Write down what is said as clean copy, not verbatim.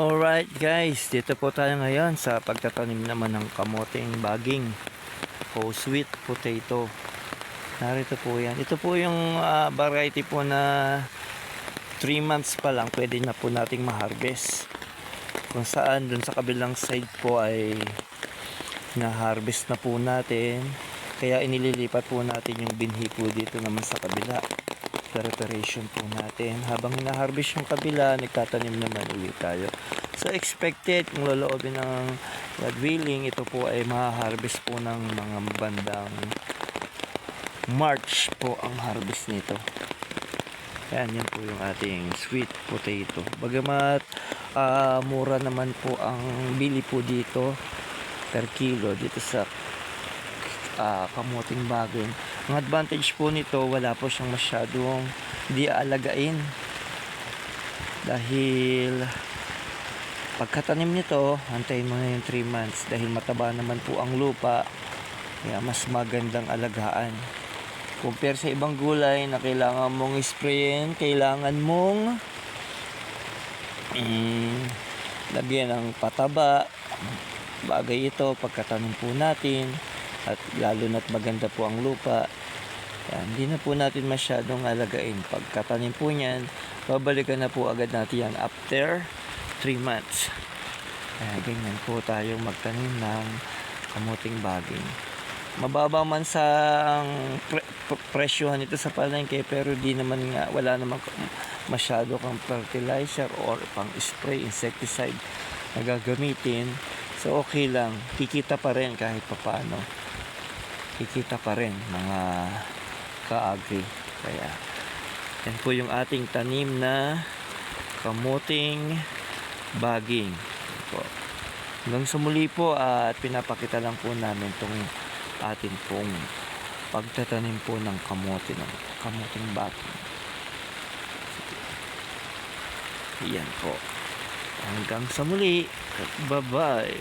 Alright guys, dito po tayo ngayon sa pagtatanim naman ng kamoting baging o sweet potato. Narito po yan. Ito po yung variety po na 3 months pa lang pwede na po nating ma-harvest. Kung saan dun sa kabilang side po ay na-harvest na po natin. Kaya inililipat po natin yung binhi po dito naman sa kabila. Preparation po natin. Habang hina-harvest yung kabila, nagtatanim naman ulit tayo. So expected, kung loloobin ng God willing, ito po ay ma-harvest po ng mga bandang March po ang harvest nito. Yan, yan po yung ating sweet potato. Bagamat mura naman po ang bili po dito per kilo dito sa kamuting baging. Ang advantage po nito, wala po siyang masyadong di aalagain. Dahil pagkatanim nito, antayin mo na yung 3 months. Dahil mataba naman po ang lupa, kaya mas magandang alagaan. Compare sa ibang gulay na kailangan mong sprayin, kailangan mong lagyan ng pataba. Bagay ito pagkatanim po natin. At lalo na't maganda po ang lupa, yan, hindi na po natin masyadong alagain. Pagkatanim po niyan, babalikan na po agad natin yan after 3 months. Kaya ganyan po tayo magtanim ng kamuting baging. Mababa man sa presyohan ito sa palengke, pero di naman nga, wala naman masyado kang fertilizer or pang spray insecticide na gagamitin. So okay lang, kikita pa rin kahit papaano. Kikita pa rin mga ka-agri. Kaya yan po yung ating tanim na kamuting baging po. Hanggang sa muli po at pinapakita lang po namin itong atin pong pagtatanim po ng kamuting baging. Yan po. Hanggang sa muli. Bye bye.